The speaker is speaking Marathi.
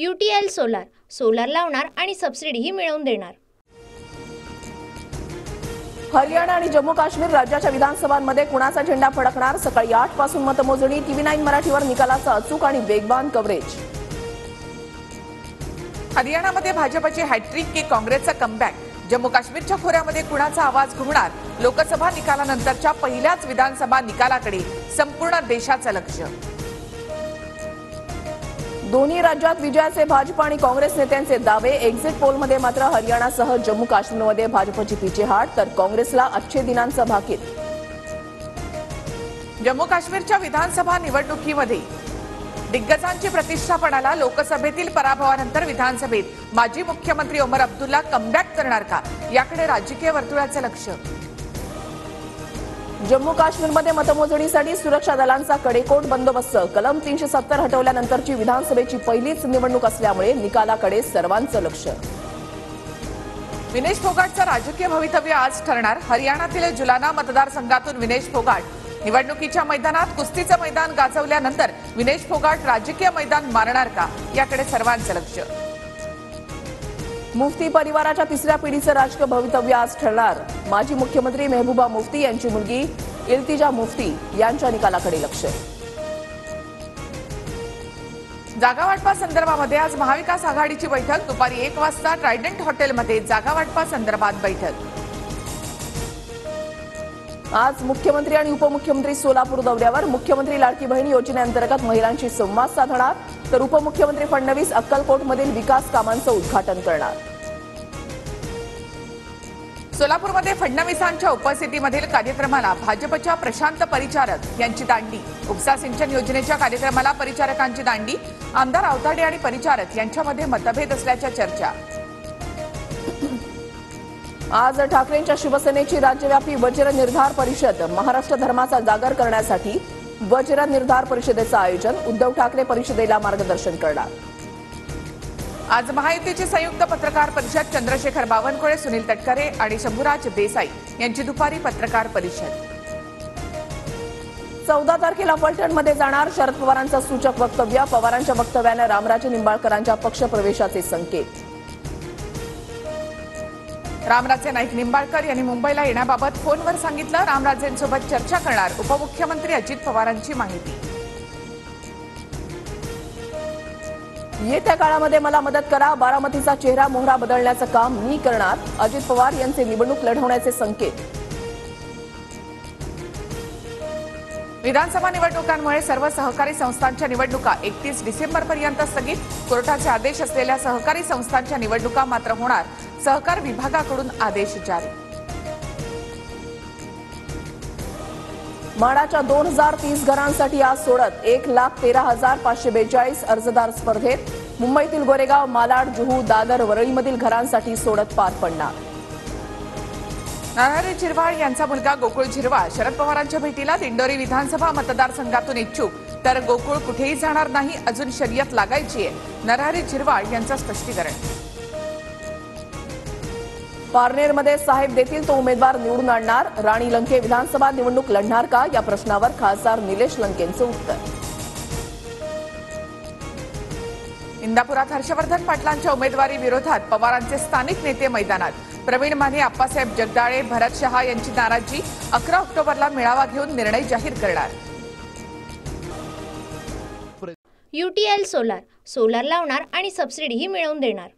UTL सोलार, सोलार लावणार आणि सबसिडीही मिळवून देणार। हरियाणा आणि जम्मू काश्मीर राज्याच्या विधानसभांमध्ये कुणाचा झेंडा फडकणार? सकाळी 8 पासून मतमोजणी। TV9 मराठीवर निकालाचं अचूक आणि वेगवान कव्हरेज। हरियाणामध्ये भाजपची हॅट्रिक की काँग्रेसचा कमबॅक? जम्मू काश्मीरच्या खोऱ्यामध्ये कुणाचा आवाज घुमणार? लोकसभा निकालानंतरच्या पहिल्याच विधानसभा निकालाकडे संपूर्ण देशाचं लक्ष। दोन्ही राज्यात विजयाचे भाजप आणि काँग्रेस नेत्यांचे दावे। एक्झिट पोलमध्ये मात्र हरियाणासह जम्मू काश्मीरमध्ये भाजपची पिछेहाट, तर काँग्रेसला अच्छे दिनांचं भाकीत। जम्मू काश्मीरच्या विधानसभा निवडणुकीमध्ये दिग्गजांची प्रतिष्ठा पणाला। लोकसभेतील पराभवानंतर विधानसभेत माजी मुख्यमंत्री ओमर अब्दुल्ला कमबॅक करणार का, याकडे राजकीय वर्तुळाचं लक्ष। जम्मू काश्मीरमध्ये मतमोजणीसाठी सुरक्षा दलांचा कडेकोट बंदोबस्त। कलम 370 हटवल्यानंतरची विधानसभेची पहिलीच निवडणूक असल्यामुळे निकालाकडे सर्वांचं लक्ष। विनेश फोगाटचं राजकीय भवितव्य आज ठरणार। हरियाणातील जुलाना मतदारसंघातून विनेश फोगाट निवडणुकीच्या मैदानात कुस्तीचं मैदान गाजवल्यानंतर विनेश फोगाट राजकीय मैदान मारणार का, याकडे सर्वांचं लक्ष। मुफ्ती परिवाराच्या तिसऱ्या पिढीचं राजकीय भवितव्य आज ठरणार। माजी मुख्यमंत्री मेहबूबा मुफ्ती यांची मुलगी इल्तिजा मुफ्ती यांच्या निकालाकडे लक्ष। जागा वाटपासंदर्भामध्ये आज महाविकास आघाडीची बैठक। दुपारी 1 वाजता ट्रायडंट हॉटेलमध्ये जागा वाटपासंदर्भात बैठक। आज मुख्यमंत्री आणि उपमुख्यमंत्री सोलापूर दौऱ्यावर। मुख्यमंत्री लाडकी बहीण योजनेअंतर्गत महिलांशी संवाद साधणार, तर उपमुख्यमंत्री फडणवीस अक्कलकोटमधील विकास कामांचं उद्घाटन करणार। सोलापूरमध्ये फडणवीसांच्या उपस्थितीमधील कार्यक्रमाला भाजपच्या प्रशांत परिचारक यांची दांडी। उपसा सिंचन योजनेच्या कार्यक्रमाला परिचारकांची दांडी। आमदार आवताडे आणि परिचारक यांच्यामध्ये मतभेद असल्याच्या चर्चा। आज ठाकरेंच्या शिवसेनेची राज्यव्यापी वज्र निर्धार परिषद। महाराष्ट्र धर्माचा जागर करण्यासाठी वज्र निर्धार परिषदेचं आयोजन। उद्धव ठाकरे परिषदेला मार्गदर्शन करणार। आज महायुतीची संयुक्त पत्रकार परिषद। चंद्रशेखर बावनकुळे, सुनील तटकरे आणि शंभूराज देसाई यांची दुपारी पत्रकार परिषद। 14 तारखेला फलटणमध्ये जाणार शरद पवारांचं सूचक वक्तव्य। पवारांच्या वक्तव्यानं रामराजे निंबाळकरांच्या पक्षप्रवेशाचे संकेत। रामराजे नाईक निंबाळकर यांनी मुंबईला येण्याबाबत फोनवर सांगितलं। रामराजेंसोबत चर्चा करणार उपमुख्यमंत्री अजित पवारांची माहिती। येत्या काळामध्ये मला मदत करा, बारामतीचा चेहरा मोहरा बदलण्याचं काम मी करणार, अजित पवार यांचे निवडणूक लढवण्याचे संकेत। विधानसभा निवडणुकांमुळे सर्व सहकारी संस्थांच्या निवडणुका 31 डिसेंबरपर्यंत स्थगित। कोर्टाचे आदेश असलेल्या सहकारी संस्थांच्या निवडणुका मात्र होणार। सहकार विभागाकडून आदेश जारी। माडाच्या 2030 घरांसाठी आज सोडत 1,13,542 अर्जदार स्पर्धेत। मुंबईतील गोरेगाव, मालाड, जुहू, दादर, वरळीमधील घरांसाठी सोडत पार पडणार। नरहरी झिरवाळ यांचा मुलगा गोकुळ झिरवाळ शरद पवारांच्या भेटीला दिंडोरी विधानसभा मतदारसंघातून इच्छुक, तर गोकुळ कुठेही जाणार नाही, अजून शर्यत लागायची आहे, नरहरी झिरवाळ यांचं स्पष्टीकरण। पारनेरमध्ये साहेब देतील तो उमेदवार निवडून आणणार। राणी लंके विधानसभा निवडणूक लढणार का, या प्रश्नावर खासदार निलेश लंकेंचं उत्तर। इंदापुरात हर्षवर्धन पाटलांच्या उमेदवारी विरोधात पवारांचे स्थानिक नेते मैदानात। प्रवीण माने, आप्पासाहेब जगदाळे, भरत शहा यांची नाराजी। 11 ऑक्टोबरला मेळावा घेऊन निर्णय जाहीर करणार। UTL सोलार, सोलार लावणार आणि सबसिडीही मिळवून देणार।